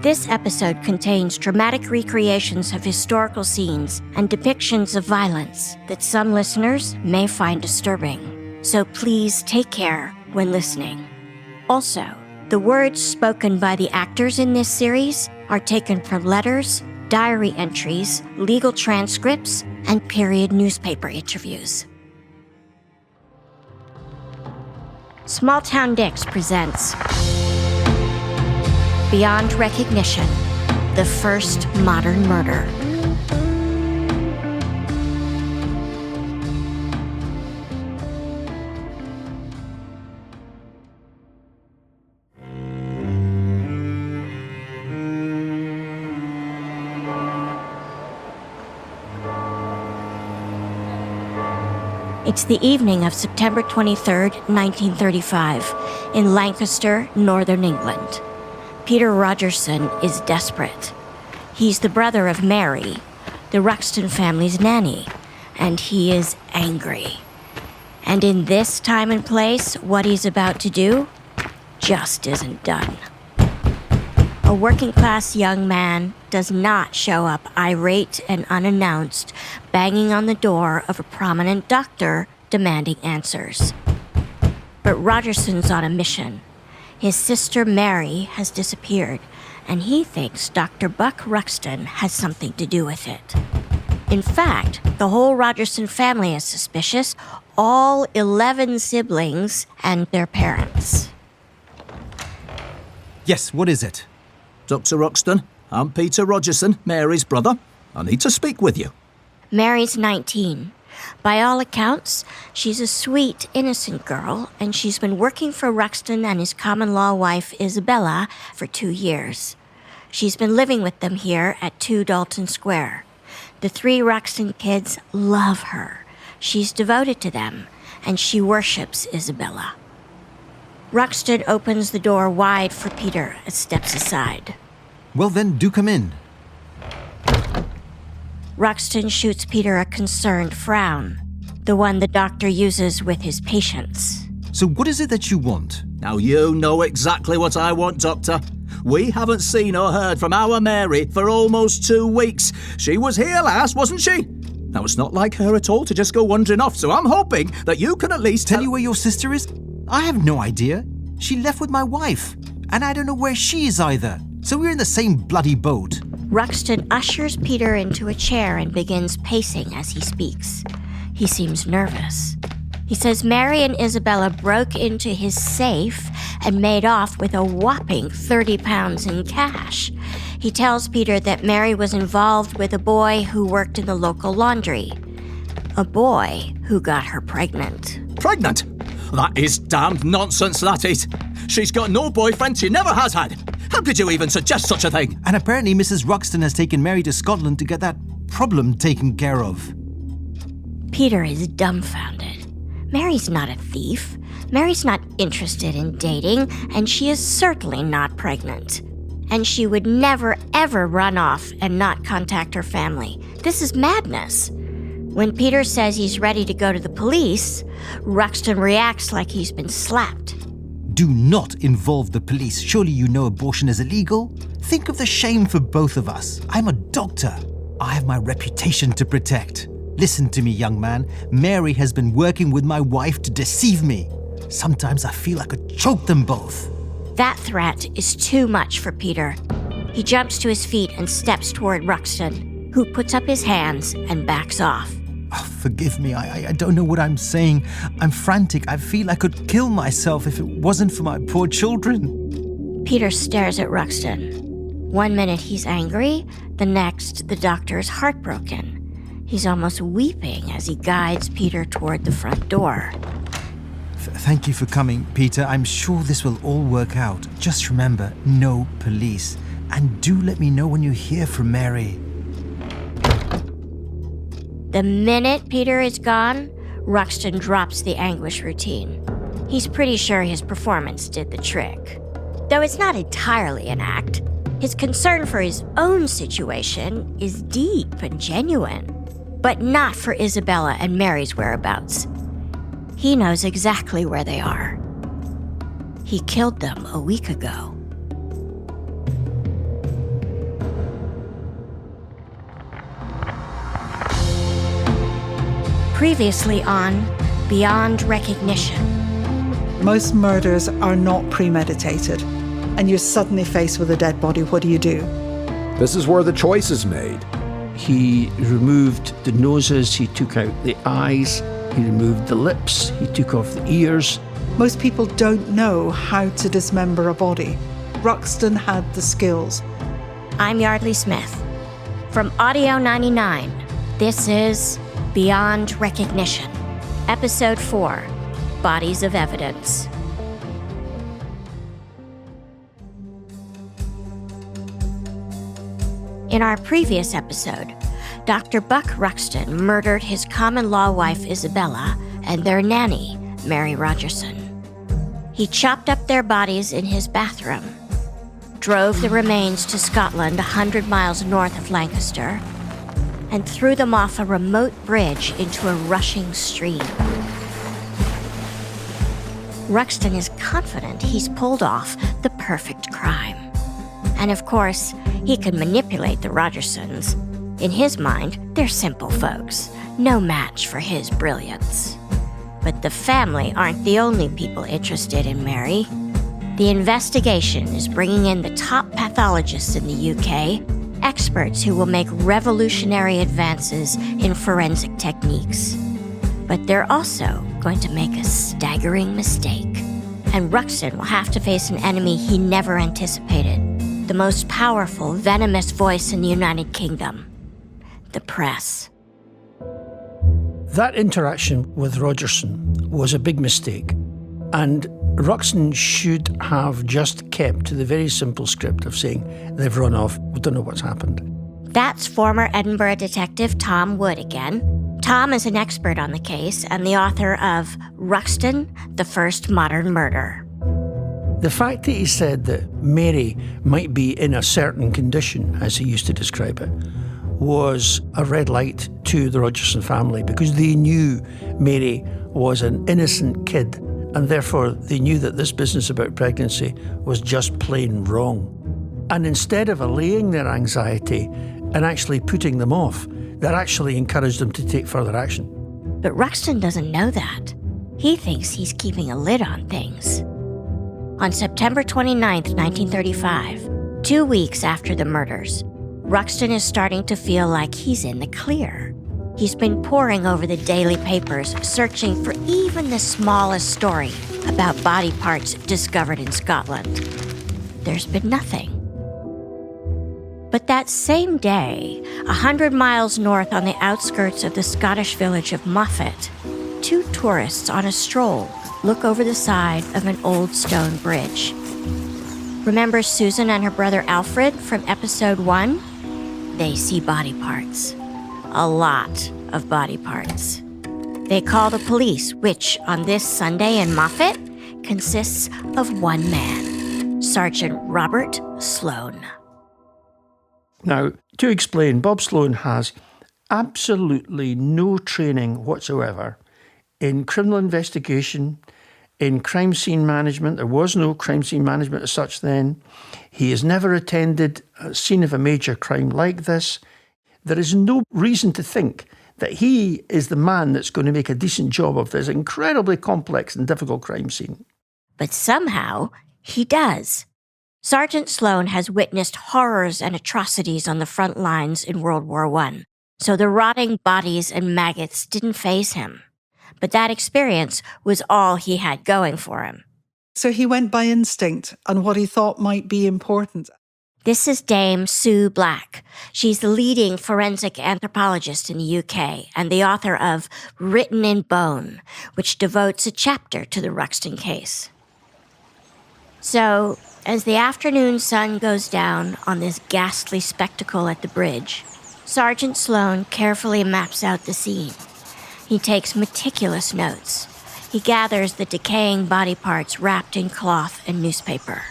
This episode contains dramatic recreations of historical scenes and depictions of violence that some listeners may find disturbing. So please take care when listening. Also, the words spoken by the actors in this series are taken from letters, diary entries, legal transcripts, and period newspaper interviews. Small Town Dicks presents Beyond Recognition, the first modern murder. It's the evening of September 23rd, 1935, in Lancaster, Northern England. Peter Rogerson is desperate. He's the brother of Mary, the Ruxton family's nanny, and he is angry. And in this time and place, what he's about to do just isn't done. A working-class young man does not show up irate and unannounced, banging on the door of a prominent doctor demanding answers. But Rogerson's on a mission. His sister Mary has disappeared, and he thinks Dr. Buck Ruxton has something to do with it. In fact, the whole Rogerson family is suspicious, all 11 siblings and their parents. Yes, what is it? Dr. Ruxton, I'm Peter Rogerson, Mary's brother. I need to speak with you. Mary's 19. By all accounts, she's a sweet, innocent girl, and she's been working for Ruxton and his common-law wife, Isabella, for 2 years. She's been living with them here at 2 Dalton Square. The 3 Ruxton kids love her. She's devoted to them, and she worships Isabella. Ruxton opens the door wide for Peter and steps aside. Well then, do come in. Ruxton shoots Peter a concerned frown, the one the doctor uses with his patients. So what is it that you want? Now you know exactly what I want, Doctor. We haven't seen or heard from our Mary for almost 2 weeks. She was here last, wasn't she? Now it's not like her at all to just go wandering off, so I'm hoping that you can at least Tell you where your sister is? I have no idea. She left with my wife, and I don't know where she is either. So we're in the same bloody boat. Ruxton ushers Peter into a chair and begins pacing as he speaks. He seems nervous. He says Mary and Isabella broke into his safe and made off with a whopping 30 pounds in cash. He tells Peter that Mary was involved with a boy who worked in the local laundry. A boy who got her pregnant. Pregnant? That is damned nonsense, that is. She's got no boyfriend, she never has had. How could you even suggest such a thing? And apparently Mrs. Ruxton has taken Mary to Scotland to get that problem taken care of. Peter is dumbfounded. Mary's not a thief. Mary's not interested in dating, and she is certainly not pregnant. And she would never, ever run off and not contact her family. This is madness. When Peter says he's ready to go to the police, Ruxton reacts like he's been slapped. Do not involve the police. Surely you know abortion is illegal? Think of the shame for both of us. I'm a doctor. I have my reputation to protect. Listen to me, young man. Mary has been working with my wife to deceive me. Sometimes I feel I could choke them both. That threat is too much for Peter. He jumps to his feet and steps toward Ruxton, who puts up his hands and backs off. Oh, forgive me, I don't know what I'm saying. I'm frantic. I feel I could kill myself if it wasn't for my poor children. Peter stares at Ruxton. 1 minute he's angry, the next the doctor is heartbroken. He's almost weeping as he guides Peter toward the front door. Thank you for coming, Peter. I'm sure this will all work out. Just remember, no police. And do let me know when you hear from Mary. The minute Peter is gone, Ruxton drops the anguish routine. He's pretty sure his performance did the trick. Though it's not entirely an act, his concern for his own situation is deep and genuine, but not for Isabella and Mary's whereabouts. He knows exactly where they are. He killed them a week ago. Previously on Beyond Recognition. Most murders are not premeditated, and you're suddenly faced with a dead body. What do you do? This is where the choice is made. He removed the noses, he took out the eyes, he removed the lips, he took off the ears. Most people don't know how to dismember a body. Ruxton had the skills. I'm Yardley Smith. From Audio 99, this is Beyond Recognition, Episode 4, Bodies of Evidence. In our previous episode, Dr. Buck Ruxton murdered his common-law wife Isabella and their nanny, Mary Rogerson. He chopped up their bodies in his bathroom, drove the remains to Scotland 100 miles north of Lancaster, and threw them off a remote bridge into a rushing stream. Ruxton is confident he's pulled off the perfect crime. And of course, he can manipulate the Rogersons. In his mind, they're simple folks, no match for his brilliance. But the family aren't the only people interested in Mary. The investigation is bringing in the top pathologists in the UK, experts who will make revolutionary advances in forensic techniques. But they're also going to make a staggering mistake. And Ruxton will have to face an enemy he never anticipated. The most powerful, venomous voice in the United Kingdom. The press. That interaction with Rogerson was a big mistake. And Ruxton should have just kept to the very simple script of saying, they've run off, we don't know what's happened. That's former Edinburgh detective Tom Wood again. Tom is an expert on the case and the author of Ruxton, the First Modern Murder. The fact that he said that Mary might be in a certain condition, as he used to describe it, was a red light to the Rogerson family because they knew Mary was an innocent kid and therefore they knew that this business about pregnancy was just plain wrong. And instead of allaying their anxiety and actually putting them off, that actually encouraged them to take further action. But Ruxton doesn't know that. He thinks he's keeping a lid on things. On September 29th, 1935, 2 weeks after the murders, Ruxton is starting to feel like he's in the clear. He's been poring over the daily papers, searching for even the smallest story about body parts discovered in Scotland. There's been nothing. But that same day, 100 miles north on the outskirts of the Scottish village of Moffat, 2 tourists on a stroll look over the side of an old stone bridge. Remember Susan and her brother Alfred from episode 1? They see body parts. A lot of body parts. They call the police, which on this Sunday in Moffat consists of one man, Sergeant Robert Sloane. Now, to explain, Bob Sloane has absolutely no training whatsoever in criminal investigation, in crime scene management. There was no crime scene management as such then. He has never attended a scene of a major crime like this. There is no reason to think that he is the man that's going to make a decent job of this incredibly complex and difficult crime scene. But somehow, he does. Sergeant Sloane has witnessed horrors and atrocities on the front lines in World War I, so the rotting bodies and maggots didn't faze him. But that experience was all he had going for him. So he went by instinct and what he thought might be important. This is Dame Sue Black. She's the leading forensic anthropologist in the UK and the author of Written in Bone, which devotes a chapter to the Ruxton case. So, as the afternoon sun goes down on this ghastly spectacle at the bridge, Sergeant Sloane carefully maps out the scene. He takes meticulous notes. He gathers the decaying body parts wrapped in cloth and newspaper.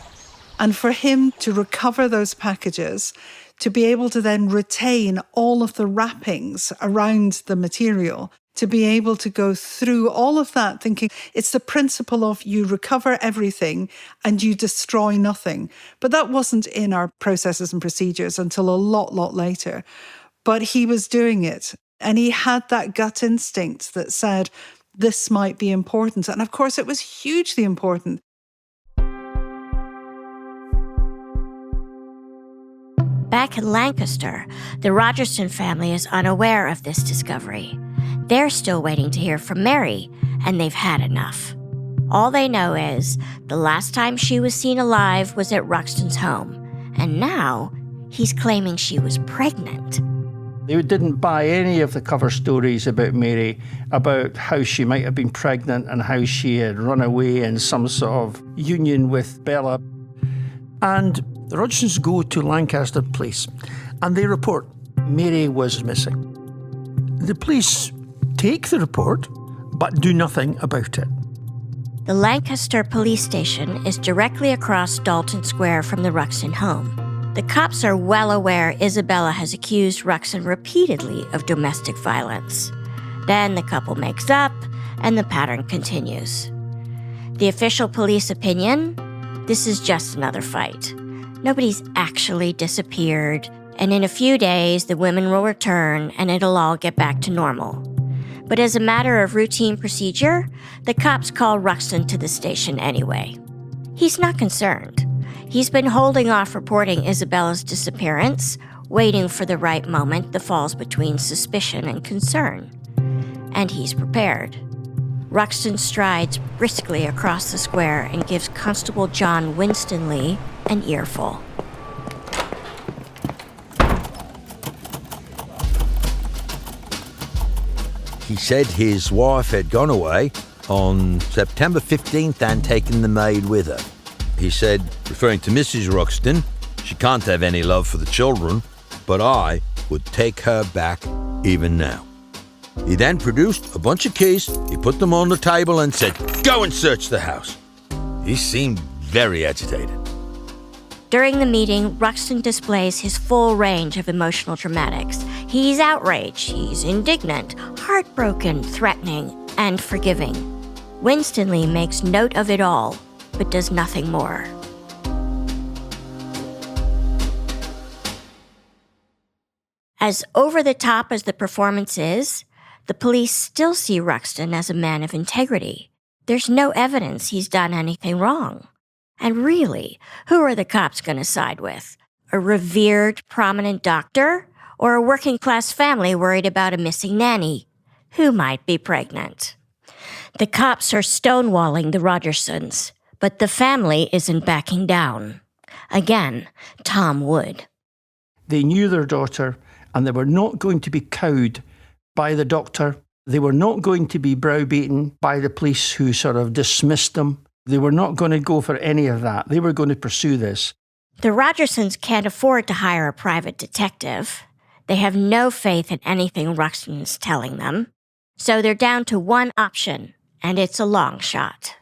And for him to recover those packages, to be able to then retain all of the wrappings around the material, to be able to go through all of that thinking it's the principle of you recover everything and you destroy nothing. But that wasn't in our processes and procedures until a lot later. But he was doing it. And he had that gut instinct that said, this might be important. And of course, it was hugely important. Back in Lancaster, the Rogerson family is unaware of this discovery. They're still waiting to hear from Mary, and they've had enough. All they know is the last time she was seen alive was at Ruxton's home, and now he's claiming she was pregnant. They didn't buy any of the cover stories about Mary, about how she might have been pregnant and how she had run away in some sort of union with Bella. And the Rogersons go to Lancaster Police and they report Mary was missing. The police take the report but do nothing about it. The Lancaster police station is directly across Dalton Square from the Ruxton home. The cops are well aware Isabella has accused Ruxton repeatedly of domestic violence. Then the couple makes up, and the pattern continues. The official police opinion? This is just another fight. Nobody's actually disappeared, and in a few days the women will return and it'll all get back to normal. But as a matter of routine procedure, the cops call Ruxton to the station anyway. He's not concerned. He's been holding off reporting Isabella's disappearance, waiting for the right moment that falls between suspicion and concern. And he's prepared. Ruxton strides briskly across the square and gives Constable John Winstanley an earful. He said his wife had gone away on September 15th and taken the maid with her. He said, referring to Mrs. Ruxton, she can't have any love for the children, but I would take her back even now. He then produced a bunch of keys, he put them on the table and said, go and search the house. He seemed very agitated. During the meeting, Ruxton displays his full range of emotional dramatics. He's outraged, he's indignant, heartbroken, threatening, and forgiving. Winstanley makes note of it all, but does nothing more. As over-the-top as the performance is, the police still see Ruxton as a man of integrity. There's no evidence he's done anything wrong. And really, who are the cops going to side with? A revered, prominent doctor? Or a working-class family worried about a missing nanny who might be pregnant? The cops are stonewalling the Rogersons, but the family isn't backing down. Again, Tom Wood. They knew their daughter, and they were not going to be cowed by the doctor. They were not going to be browbeaten by the police who sort of dismissed them. They were not going to go for any of that. They were going to pursue this. The Rogersons can't afford to hire a private detective. They have no faith in anything Ruxton is telling them. So they're down to one option, and it's a long shot.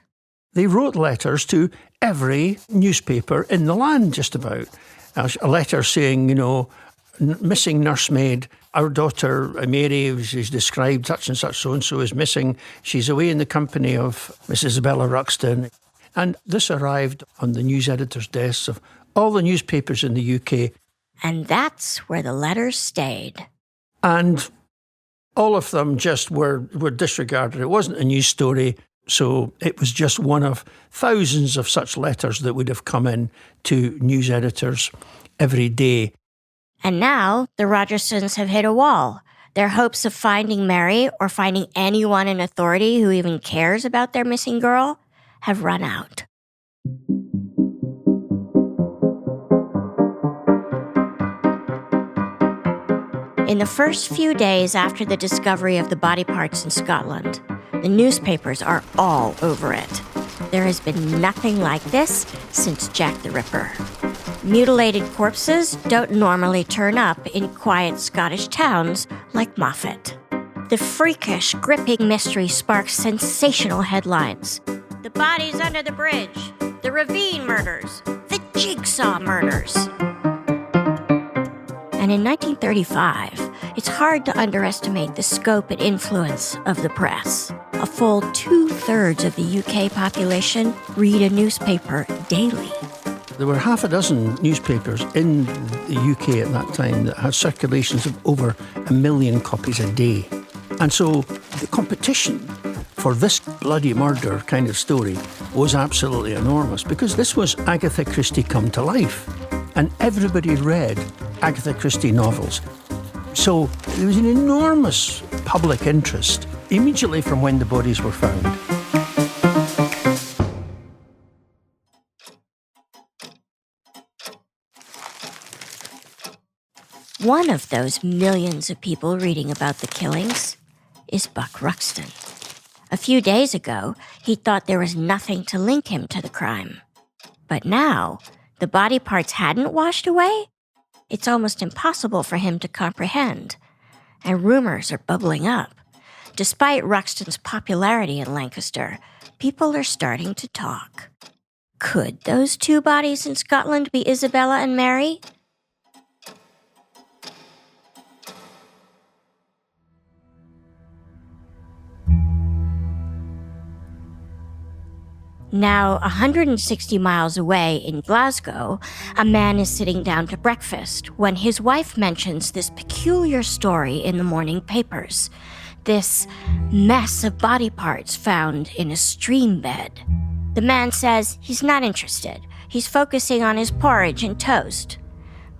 They wrote letters to every newspaper in the land, just about. A letter saying, missing nursemaid, our daughter Mary is described, such and such so-and-so is missing. She's away in the company of Miss Isabella Ruxton. And this arrived on the news editor's desks of all the newspapers in the UK. And that's where the letters stayed. And all of them just were disregarded. It wasn't a news story, so it was just one of thousands of such letters that would have come in to news editors every day. And now the Rogersons have hit a wall. Their hopes of finding Mary or finding anyone in authority who even cares about their missing girl have run out. In the first few days after the discovery of the body parts in Scotland, the newspapers are all over it. There has been nothing like this since Jack the Ripper. Mutilated corpses don't normally turn up in quiet Scottish towns like Moffat. The freakish, gripping mystery sparks sensational headlines. The bodies under the bridge, the ravine murders, the jigsaw murders. And in 1935, it's hard to underestimate the scope and influence of the press. A full 2/3 of the UK population read a newspaper daily. There were half a dozen newspapers in the UK at that time that had circulations of over 1 million copies a day. And so the competition for this bloody murder kind of story was absolutely enormous, because this was Agatha Christie come to life. And everybody read Agatha Christie novels. So there was an enormous public interest immediately from when the bodies were found. One of those millions of people reading about the killings is Buck Ruxton. A few days ago, he thought there was nothing to link him to the crime. But now, the body parts hadn't washed away? It's almost impossible for him to comprehend. And rumors are bubbling up. Despite Ruxton's popularity in Lancaster, people are starting to talk. Could those two bodies in Scotland be Isabella and Mary? Now, 160 miles away in Glasgow, a man is sitting down to breakfast when his wife mentions this peculiar story in the morning papers. This mess of body parts found in a stream bed. The man says he's not interested. He's focusing on his porridge and toast.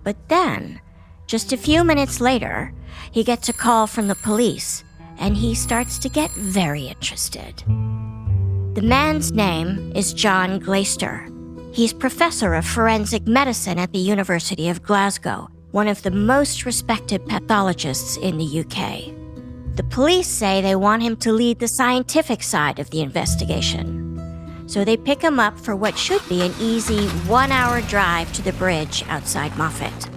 But then, just a few minutes later, he gets a call from the police, and he starts to get very interested. The man's name is John Glaister. He's professor of forensic medicine at the University of Glasgow, one of the most respected pathologists in the UK. The police say they want him to lead the scientific side of the investigation. So they pick him up for what should be an easy 1-hour drive to the bridge outside Moffat.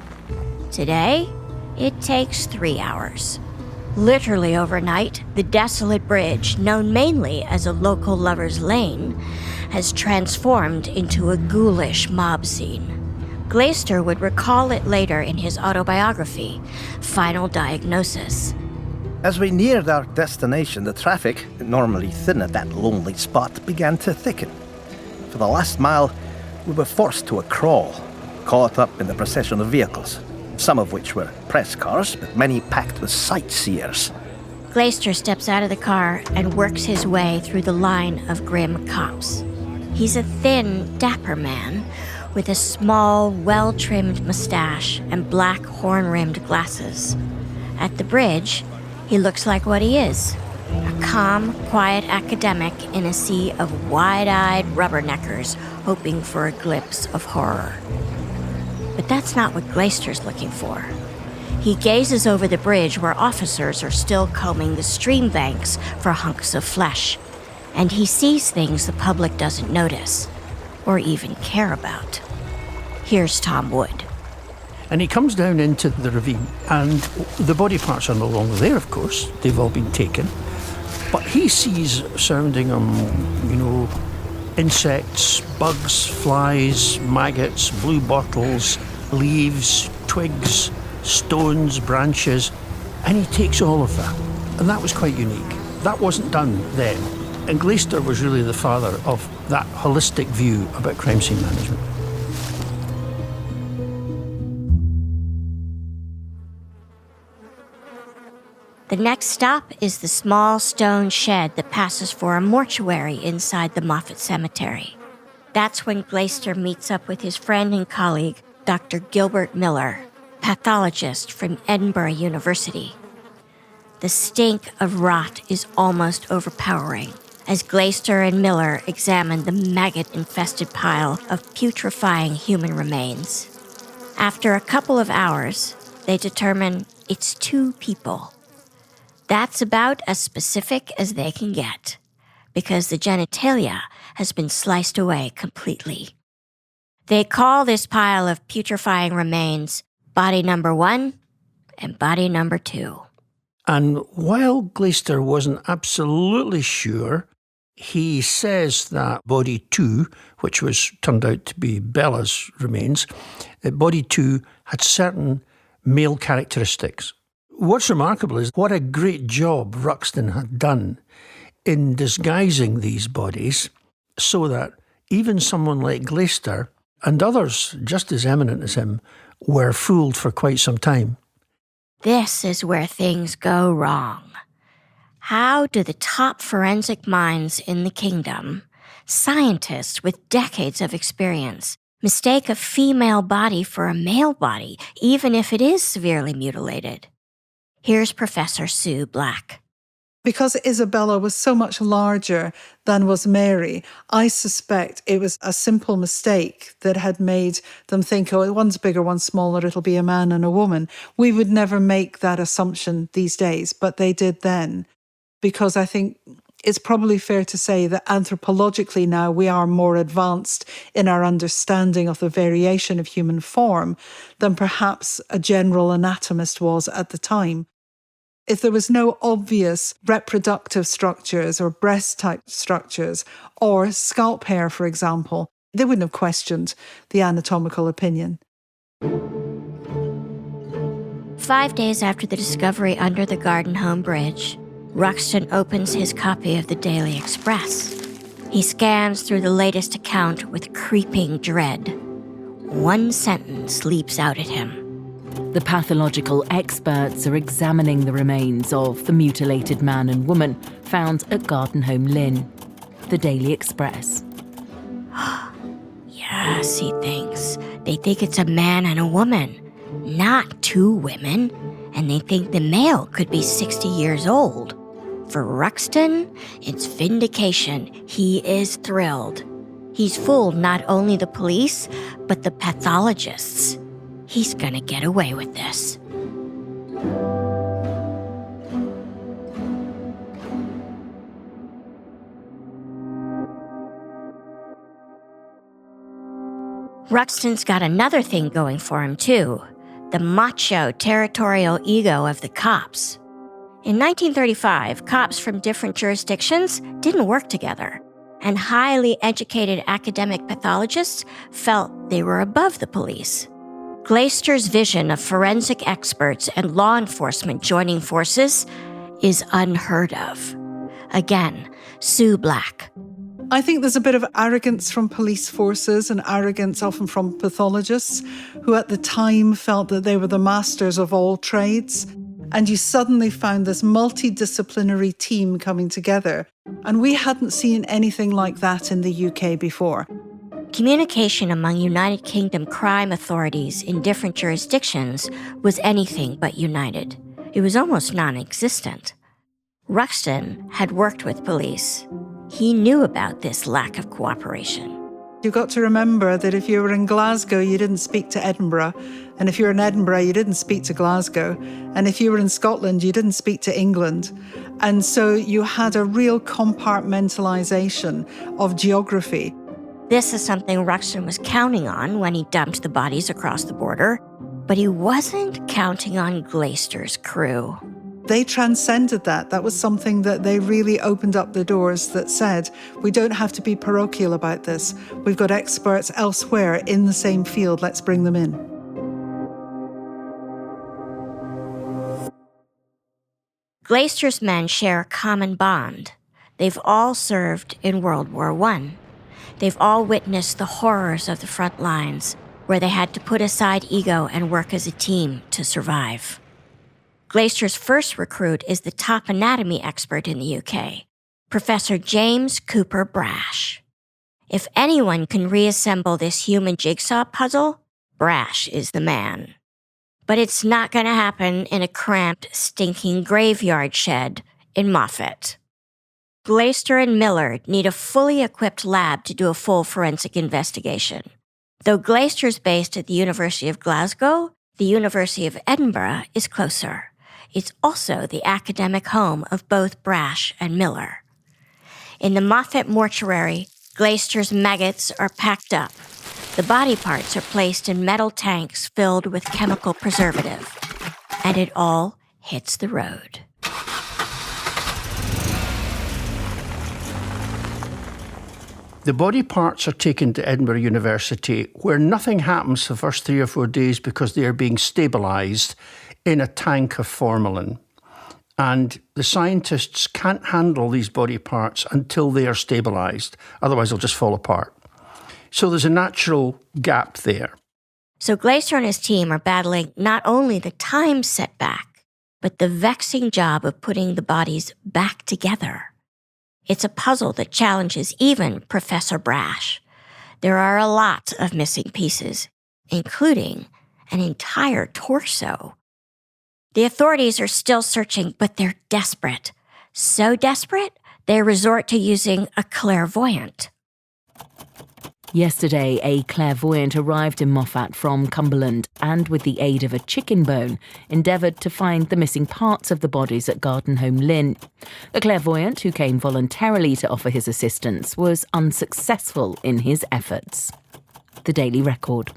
Today, it takes 3 hours. Literally overnight, the desolate bridge, known mainly as a local lover's lane, has transformed into a ghoulish mob scene. Glaister would recall it later in his autobiography, Final Diagnosis. As we neared our destination, the traffic, normally thin at that lonely spot, began to thicken. For the last mile, we were forced to a crawl, caught up in the procession of vehicles, some of which were press cars, but many packed with sightseers. Glaister steps out of the car and works his way through the line of grim cops. He's a thin, dapper man with a small, well-trimmed mustache and black horn-rimmed glasses. At the bridge, he looks like what he is, a calm, quiet academic in a sea of wide-eyed rubberneckers hoping for a glimpse of horror. But that's not what Glaister's looking for. He gazes over the bridge where officers are still combing the stream banks for hunks of flesh, and he sees things the public doesn't notice or even care about. Here's Tom Wood. And he comes down into the ravine, and the body parts are no longer there, of course. They've all been taken. But he sees surrounding him, insects, bugs, flies, maggots, blue bottles, leaves, twigs, stones, branches, and he takes all of that. And that was quite unique. That wasn't done then. And Glaister was really the father of that holistic view about crime scene management. The next stop is the small stone shed that passes for a mortuary inside the Moffat Cemetery. That's when Glaister meets up with his friend and colleague, Dr. Gilbert Miller, pathologist from Edinburgh University. The stink of rot is almost overpowering as Glaister and Miller examine the maggot-infested pile of putrefying human remains. After a couple of hours, they determine it's 2 people. That's about as specific as they can get, because the genitalia has been sliced away completely. They call this pile of putrefying remains body number 1 and body number 2. And while Glaister wasn't absolutely sure, he says that body 2, which was turned out to be Bella's remains, body 2 had certain male characteristics. What's remarkable is what a great job Ruxton had done in disguising these bodies so that even someone like Glaister, and others, just as eminent as him, were fooled for quite some time. This is where things go wrong. How do the top forensic minds in the kingdom, scientists with decades of experience, mistake a female body for a male body, even if it is severely mutilated? Here's Professor Sue Black. Because Isabella was so much larger than was Mary, I suspect it was a simple mistake that had made them think, oh, one's bigger, one's smaller, it'll be a man and a woman. We would never make that assumption these days, but they did then. Because I think it's probably fair to say that anthropologically now we are more advanced in our understanding of the variation of human form than perhaps a general anatomist was at the time. If there was no obvious reproductive structures or breast-type structures or scalp hair, for example, they wouldn't have questioned the anatomical opinion. 5 days after the discovery under the Garden Home Bridge, Ruxton opens his copy of the Daily Express. He scans through the latest account with creeping dread. One sentence leaps out at him. The pathological experts are examining the remains of the mutilated man and woman found at Garden Home Lynn. The Daily Express. Yes, he thinks. They think it's a man and a woman, not two women, and they think the male could be 60 years old. For Ruxton, it's vindication. He is thrilled. He's fooled not only the police, but the pathologists. He's gonna get away with this. Ruxton's got another thing going for him, too. The macho, territorial ego of the cops. In 1935, cops from different jurisdictions didn't work together, and highly educated academic pathologists felt they were above the police. Glaister's vision of forensic experts and law enforcement joining forces is unheard of. Again, Sue Black. I think there's a bit of arrogance from police forces and arrogance often from pathologists who at the time felt that they were the masters of all trades. And you suddenly found this multidisciplinary team coming together. And we hadn't seen anything like that in the UK before. Communication among United Kingdom crime authorities in different jurisdictions was anything but united. It was almost non-existent. Ruxton had worked with police. He knew about this lack of cooperation. You've got to remember that if you were in Glasgow, you didn't speak to Edinburgh. And if you were in Edinburgh, you didn't speak to Glasgow. And if you were in Scotland, you didn't speak to England. And so you had a real compartmentalization of geography. This is something Ruxton was counting on when he dumped the bodies across the border, but he wasn't counting on Glaister's crew. They transcended that. That was something that they really opened up the doors that said, we don't have to be parochial about this. We've got experts elsewhere in the same field. Let's bring them in. Glaister's men share a common bond. They've all served in World War I. They've all witnessed the horrors of the front lines, where they had to put aside ego and work as a team to survive. Glaister's first recruit is the top anatomy expert in the UK, Professor James Cooper Brash. If anyone can reassemble this human jigsaw puzzle, Brash is the man. But it's not going to happen in a cramped, stinking graveyard shed in Moffat. Glaister and Miller need a fully equipped lab to do a full forensic investigation. Though Glaister's based at the University of Glasgow, the University of Edinburgh is closer. It's also the academic home of both Brash and Miller. In the Moffat mortuary, Glaister's maggots are packed up. The body parts are placed in metal tanks filled with chemical preservative. And it all hits the road. The body parts are taken to Edinburgh University, where nothing happens the first 3 or 4 days because they are being stabilised in a tank of formalin. And the scientists can't handle these body parts until they are stabilised. Otherwise, they'll just fall apart. So there's a natural gap there. So Glaser and his team are battling not only the time setback, but the vexing job of putting the bodies back together. It's a puzzle that challenges even Professor Brash. There are a lot of missing pieces, including an entire torso. The authorities are still searching, but they're desperate. So desperate, they resort to using a clairvoyant. Yesterday, a clairvoyant arrived in Moffat from Cumberland and, with the aid of a chicken bone, endeavoured to find the missing parts of the bodies at Garden Home Lynn. The clairvoyant, who came voluntarily to offer his assistance, was unsuccessful in his efforts. The Daily Record.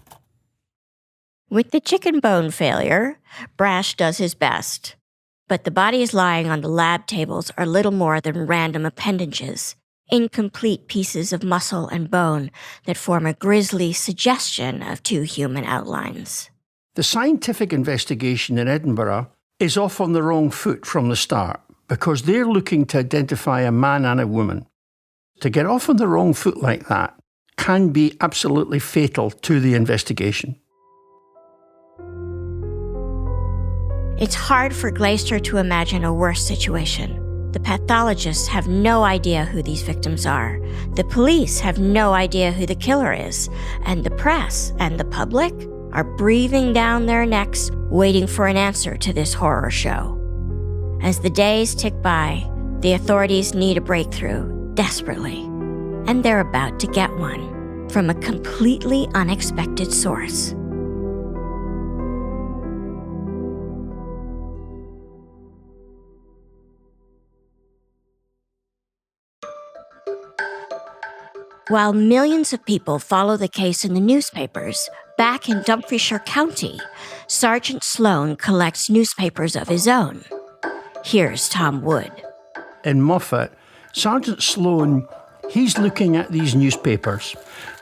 With the chicken bone failure, Brash does his best. But the bodies lying on the lab tables are little more than random appendages, incomplete pieces of muscle and bone that form a grisly suggestion of two human outlines. The scientific investigation in Edinburgh is off on the wrong foot from the start because they're looking to identify a man and a woman. To get off on the wrong foot like that can be absolutely fatal to the investigation. It's hard for Glaser to imagine a worse situation. The pathologists have no idea who these victims are. The police have no idea who the killer is. And the press and the public are breathing down their necks, waiting for an answer to this horror show. As the days tick by, the authorities need a breakthrough, desperately. And they're about to get one, from a completely unexpected source. While millions of people follow the case in the newspapers, back in Dumfriesshire County, Sergeant Sloan collects newspapers of his own. Here's Tom Wood. In Moffat, Sergeant Sloan, he's looking at these newspapers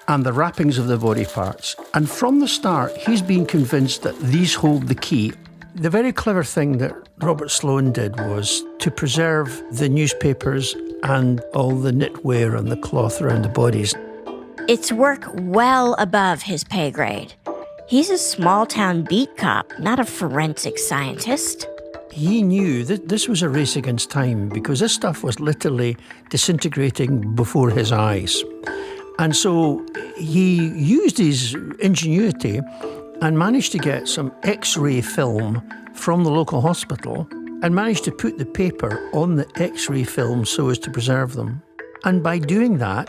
and the wrappings of the body parts, and from the start, he's been convinced that these hold the key. The very clever thing that Robert Sloan did was to preserve the newspapers and all the knitwear and the cloth around the bodies. It's work well above his pay grade. He's a small-town beat cop, not a forensic scientist. He knew that this was a race against time because this stuff was literally disintegrating before his eyes. And so he used his ingenuity and managed to get some X-ray film from the local hospital and managed to put the paper on the X-ray film so as to preserve them. And by doing that,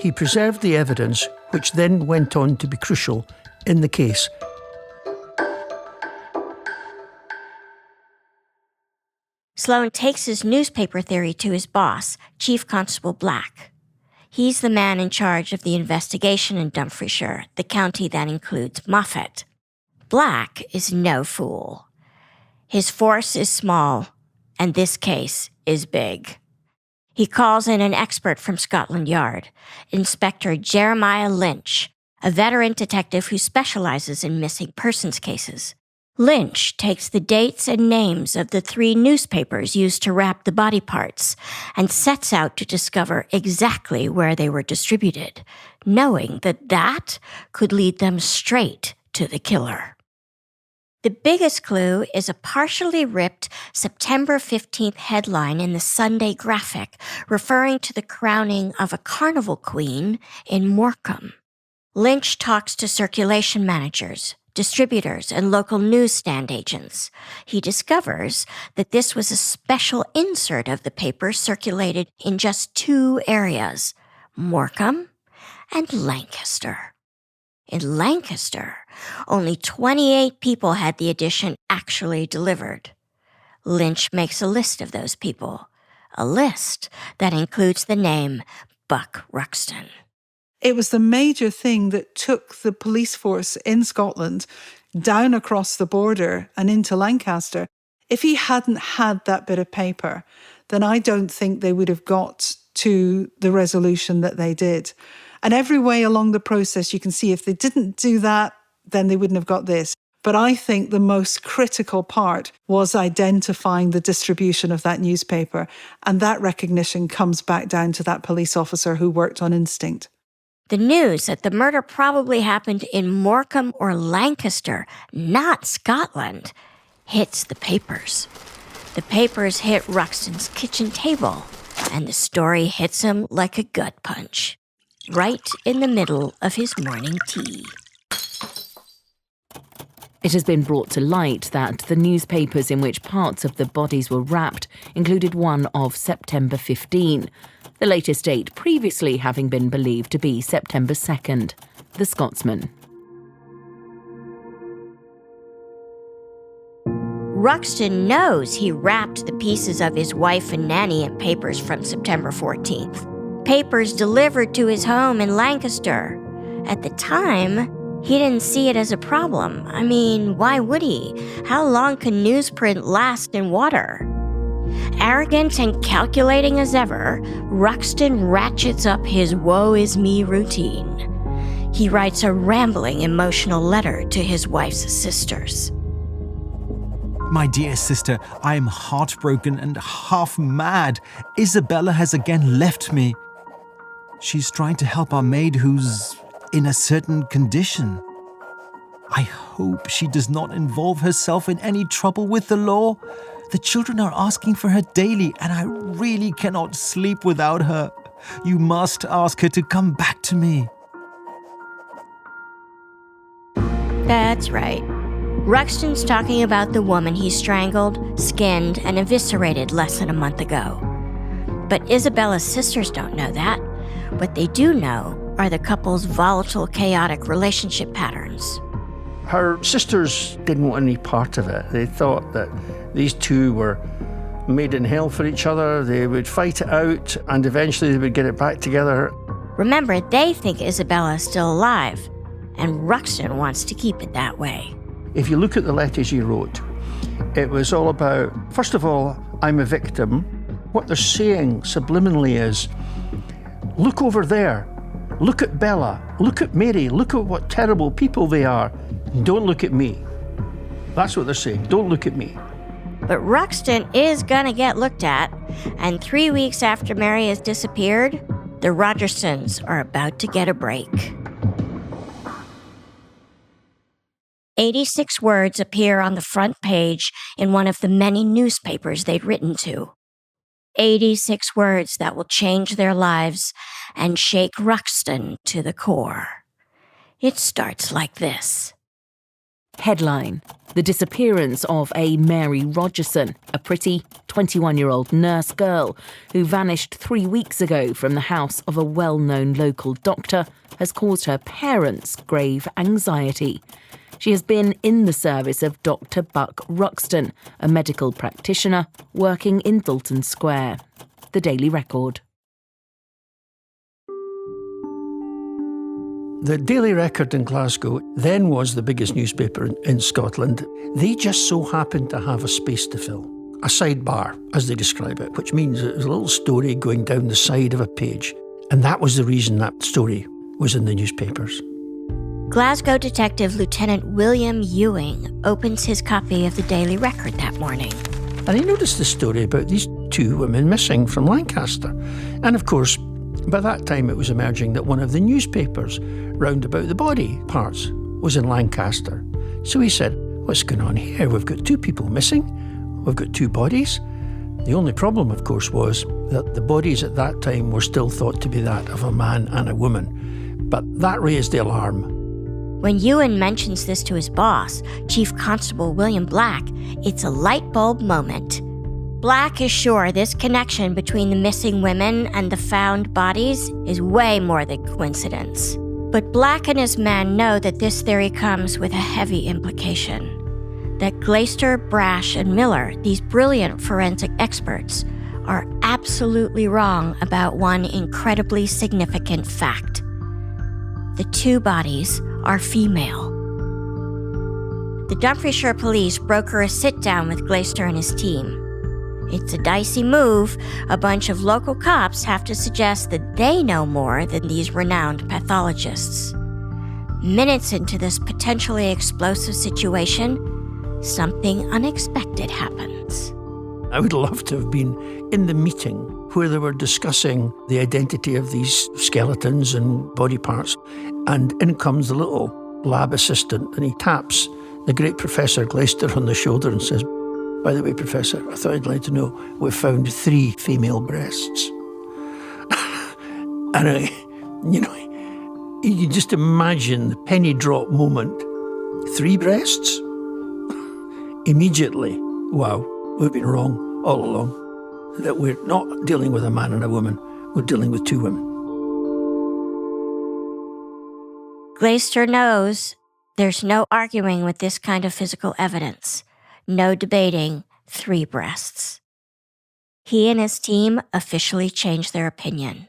he preserved the evidence, which then went on to be crucial in the case. Sloan takes his newspaper theory to his boss, Chief Constable Black. He's the man in charge of the investigation in Dumfriesshire, the county that includes Moffat. Black is no fool. His force is small, and this case is big. He calls in an expert from Scotland Yard, Inspector Jeremiah Lynch, a veteran detective who specializes in missing persons cases. Lynch takes the dates and names of the 3 newspapers used to wrap the body parts and sets out to discover exactly where they were distributed, knowing that that could lead them straight to the killer. The biggest clue is a partially ripped September 15th headline in the Sunday Graphic referring to the crowning of a carnival queen in Morecambe. Lynch talks to circulation managers, distributors, and local newsstand agents. He discovers that this was a special insert of the paper circulated in just 2 areas, Morecambe and Lancaster. In Lancaster, only 28 people had the edition actually delivered. Lynch makes a list of those people, a list that includes the name Buck Ruxton. It was the major thing that took the police force in Scotland down across the border and into Lancaster. If he hadn't had that bit of paper, then I don't think they would have got to the resolution that they did. And every way along the process, you can see if they didn't do that, then they wouldn't have got this. But I think the most critical part was identifying the distribution of that newspaper. And that recognition comes back down to that police officer who worked on instinct. The news that the murder probably happened in Morecambe or Lancaster, not Scotland, hits the papers. The papers hit Ruxton's kitchen table, and the story hits him like a gut punch, right in the middle of his morning tea. It has been brought to light that the newspapers in which parts of the bodies were wrapped included one of September 15, the latest date previously having been believed to be September 2nd, the Scotsman. Ruxton knows he wrapped the pieces of his wife and nanny in papers from September 14th. Papers delivered to his home in Lancaster. At the time, he didn't see it as a problem. I mean, why would he? How long can newsprint last in water? Arrogant and calculating as ever, Ruxton ratchets up his woe-is-me routine. He writes a rambling, emotional letter to his wife's sisters. My dear sister, I am heartbroken and half mad. Isabella has again left me. She's trying to help our maid who's in a certain condition. I hope she does not involve herself in any trouble with the law. The children are asking for her daily, and I really cannot sleep without her. You must ask her to come back to me. That's right. Ruxton's talking about the woman he strangled, skinned, and eviscerated less than a month ago. But Isabella's sisters don't know that. What they do know are the couple's volatile, chaotic relationship patterns. Her sisters didn't want any part of it. They thought that these two were made in hell for each other. They would fight it out, and eventually they would get it back together. Remember, they think Isabella is still alive, and Ruxton wants to keep it that way. If you look at the letters he wrote, it was all about, first of all, I'm a victim. What they're saying subliminally is, look over there. Look at Bella. Look at Mary. Look at what terrible people they are. Don't look at me. That's what they're saying. Don't look at me. But Ruxton is gonna get looked at, and 3 weeks after Mary has disappeared, the Rogersons are about to get a break. 86 words appear on the front page in one of the many newspapers they'd written to. 86 words that will change their lives and shake Ruxton to the core. It starts like this. Headline: The disappearance of a Mary Rogerson, a pretty 21-year-old nurse girl who vanished 3 weeks ago from the house of a well-known local doctor, has caused her parents grave anxiety. She has been in the service of Dr. Buck Ruxton, a medical practitioner working in Dalton Square. The Daily Record. The Daily Record in Glasgow then was the biggest newspaper in Scotland. They just so happened to have a space to fill. A sidebar, as they describe it, which means it was a little story going down the side of a page. And that was the reason that story was in the newspapers. Glasgow Detective Lieutenant William Ewing opens his copy of the Daily Record that morning. And he noticed the story about these two women missing from Lancaster. And of course, by that time it was emerging that one of the newspapers round about the body parts was in Lancaster. So he said, what's going on here? We've got two people missing. We've got two bodies. The only problem, of course, was that the bodies at that time were still thought to be that of a man and a woman. But that raised the alarm. When Ewan mentions this to his boss, Chief Constable William Black, it's a light bulb moment. Black is sure this connection between the missing women and the found bodies is way more than coincidence. But Black and his men know that this theory comes with a heavy implication. That Glaister, Brash, and Miller, these brilliant forensic experts, are absolutely wrong about one incredibly significant fact. The two bodies are female. The Dumfriesshire police broker a sit-down with Glaister and his team. It's a dicey move. A bunch of local cops have to suggest that they know more than these renowned pathologists. Minutes into this potentially explosive situation, something unexpected happens. I would love to have been in the meeting where they were discussing the identity of these skeletons and body parts. And in comes the little lab assistant, and he taps the great Professor Glaister on the shoulder and says, "By the way, Professor, I thought I'd like to know, we've found 3 female breasts." And you can just imagine the penny drop moment. 3 breasts? Immediately, wow, we've been wrong all along. That we're not dealing with a man and a woman, we're dealing with 2 women. Glaister knows there's no arguing with this kind of physical evidence. No debating 3 breasts. He and his team officially changed their opinion.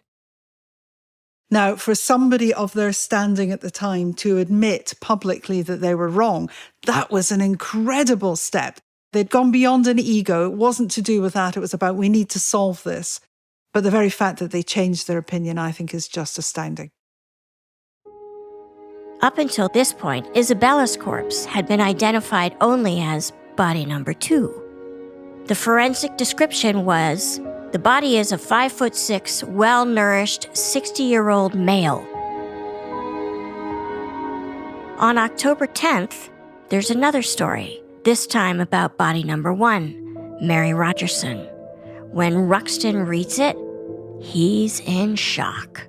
Now, for somebody of their standing at the time to admit publicly that they were wrong, that was an incredible step. They'd gone beyond an ego. It wasn't to do with that. It was about, we need to solve this. But the very fact that they changed their opinion, I think, is just astounding. Up until this point, Isabella's corpse had been identified only as body number 2. The forensic description was, the body is a 5'6", well-nourished, 60-year-old male. On October 10th, there's another story, this time about body number 1, Mary Rogerson. When Ruxton reads it, he's in shock.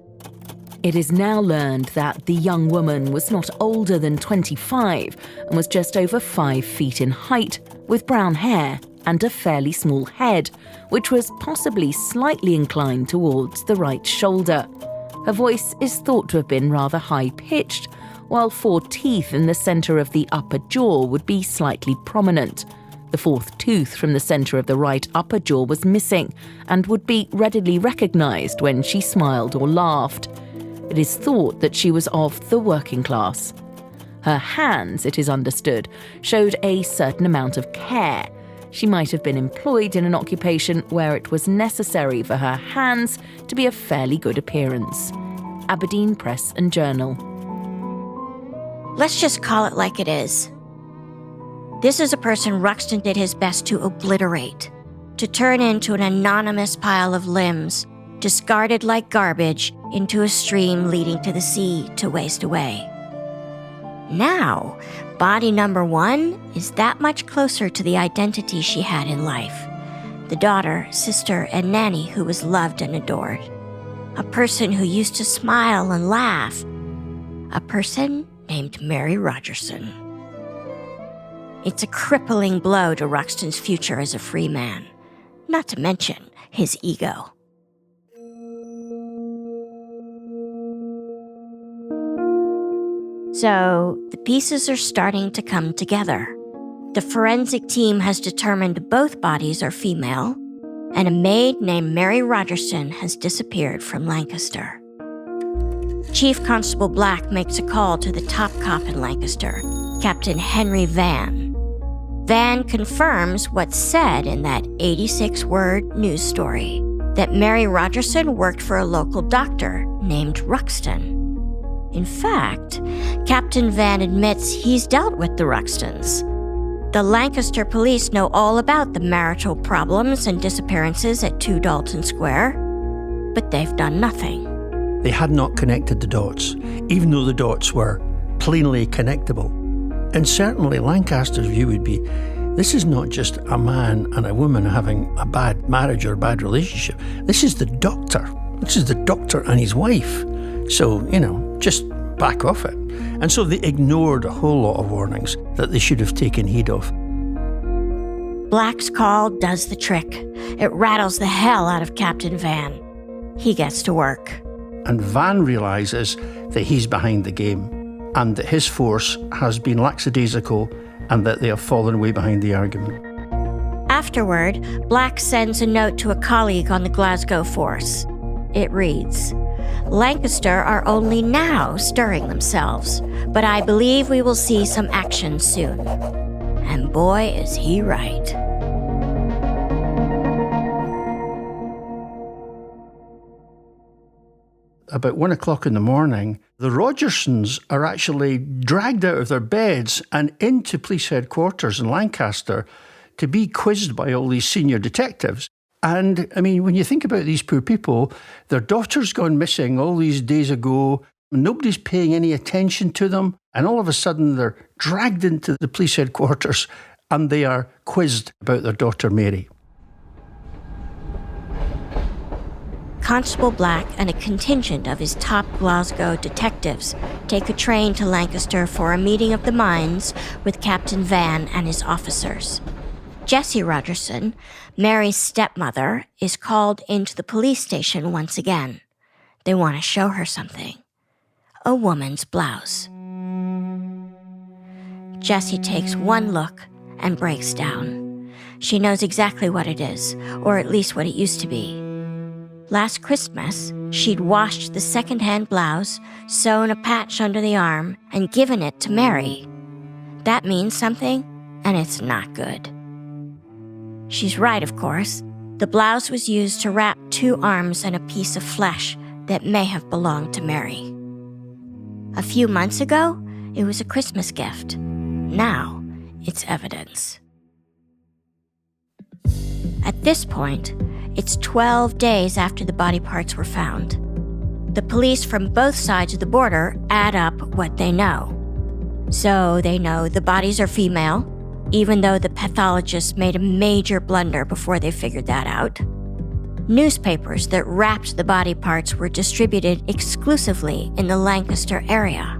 It is now learned that the young woman was not older than 25 and was just over 5 feet in height, with brown hair and a fairly small head, which was possibly slightly inclined towards the right shoulder. Her voice is thought to have been rather high-pitched, while 4 teeth in the centre of the upper jaw would be slightly prominent. The 4th tooth from the centre of the right upper jaw was missing and would be readily recognised when she smiled or laughed. It is thought that she was of the working class. Her hands, it is understood, showed a certain amount of care. She might have been employed in an occupation where it was necessary for her hands to be of fairly good appearance. Aberdeen Press and Journal. Let's just call it like it is. This is a person Ruxton did his best to obliterate, to turn into an anonymous pile of limbs, discarded like garbage into a stream leading to the sea to waste away. Now, body number 1 is that much closer to the identity she had in life. The daughter, sister, and nanny who was loved and adored. A person who used to smile and laugh. A person named Mary Rogerson. It's a crippling blow to Ruxton's future as a free man, not to mention his ego. So, the pieces are starting to come together. The forensic team has determined both bodies are female, and a maid named Mary Rogerson has disappeared from Lancaster. Chief Constable Black makes a call to the top cop in Lancaster, Captain Henry Van. Van confirms what's said in that 86-word news story, that Mary Rogerson worked for a local doctor named Ruxton. In fact, Captain Van admits he's dealt with the Ruxtons. The Lancaster police know all about the marital problems and disappearances at 2 Dalton Square, but they've done nothing. They had not connected the dots, even though the dots were plainly connectable. And certainly Lancaster's view would be, this is not just a man and a woman having a bad marriage or a bad relationship. This is the doctor. This is the doctor and his wife. So, just back off it. And so they ignored a whole lot of warnings that they should have taken heed of. Black's call does the trick. It rattles the hell out of Captain Van. He gets to work. And Van realises that he's behind the game and that his force has been lackadaisical and that they have fallen way behind the argument. Afterward, Black sends a note to a colleague on the Glasgow force. It reads, Lancaster are only now stirring themselves, but I believe we will see some action soon. And boy, is he right. About 1 o'clock in the morning, the Rogersons are actually dragged out of their beds and into police headquarters in Lancaster to be quizzed by all these senior detectives. And, I mean, when you think about these poor people, their daughter's gone missing all these days ago. Nobody's paying any attention to them. And all of a sudden, they're dragged into the police headquarters and they are quizzed about their daughter, Mary. Constable Black and a contingent of his top Glasgow detectives take a train to Lancaster for a meeting of the minds with Captain Van and his officers. Jessie Rogerson, Mary's stepmother, is called into the police station once again. They want to show her something. A woman's blouse. Jessie takes one look and breaks down. She knows exactly what it is, or at least what it used to be. Last Christmas, she'd washed the second-hand blouse, sewn a patch under the arm, and given it to Mary. That means something, and it's not good. She's right, of course. The blouse was used to wrap 2 arms and a piece of flesh that may have belonged to Mary. A few months ago, it was a Christmas gift. Now, it's evidence. At this point, it's 12 days after the body parts were found. The police from both sides of the border add up what they know. So they know the bodies are female, even though the pathologists made a major blunder before they figured that out. Newspapers that wrapped the body parts were distributed exclusively in the Lancaster area.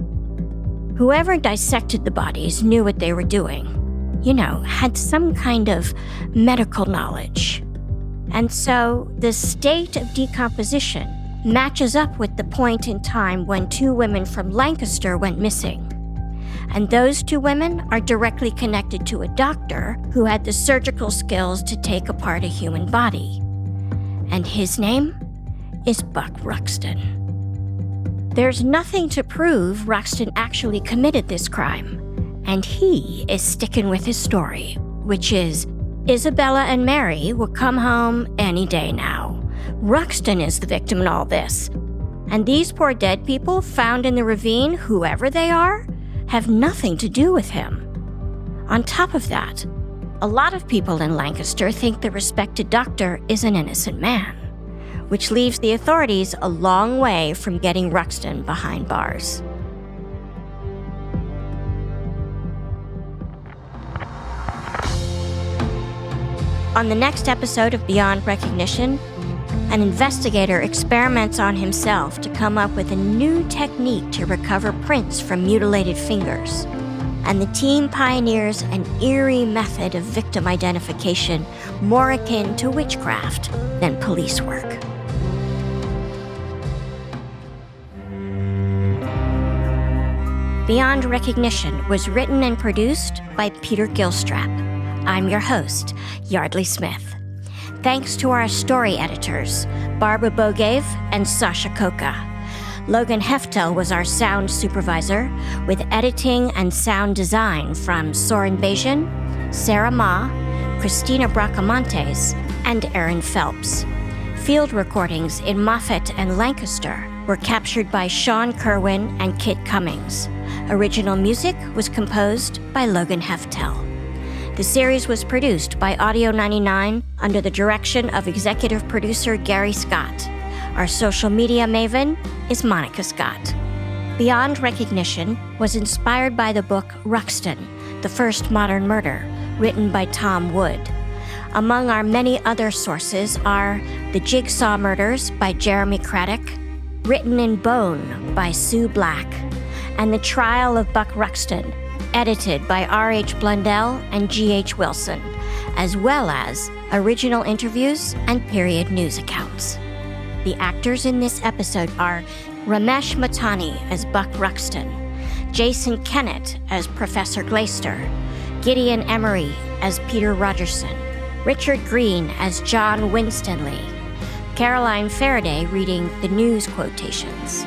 Whoever dissected the bodies knew what they were doing. Had some kind of medical knowledge. And so the state of decomposition matches up with the point in time when 2 women from Lancaster went missing. And those 2 women are directly connected to a doctor who had the surgical skills to take apart a human body. And his name is Buck Ruxton. There's nothing to prove Ruxton actually committed this crime, and he is sticking with his story, which is Isabella and Mary will come home any day now. Ruxton is the victim in all this. And these poor dead people found in the ravine, whoever they are, have nothing to do with him. On top of that, a lot of people in Lancaster think the respected doctor is an innocent man, which leaves the authorities a long way from getting Ruxton behind bars. On the next episode of Beyond Recognition, an investigator experiments on himself to come up with a new technique to recover prints from mutilated fingers. And the team pioneers an eerie method of victim identification more akin to witchcraft than police work. Beyond Recognition was written and produced by Peter Gilstrap. I'm your host, Yardley Smith. Thanks to our story editors, Barbara Bogave and Sasha Koka. Logan Heftel was our sound supervisor, with editing and sound design from Soren Bajan, Sarah Ma, Christina Bracamontes, and Aaron Phelps. Field recordings in Moffat and Lancaster were captured by Sean Kerwin and Kit Cummings. Original music was composed by Logan Heftel. The series was produced by Audio 99 under the direction of executive producer Gary Scott. Our social media maven is Monica Scott. Beyond Recognition was inspired by the book Ruxton, The First Modern Murder, written by Tom Wood. Among our many other sources are The Jigsaw Murders by Jeremy Craddock, Written in Bone by Sue Black, and The Trial of Buck Ruxton, edited by R.H. Blundell and G.H. Wilson, as well as original interviews and period news accounts. The actors in this episode are Ramesh Matani as Buck Ruxton, Jason Kennett as Professor Glaister, Gideon Emery as Peter Rogerson, Richard Green as John Winstanley, Caroline Faraday reading the news quotations.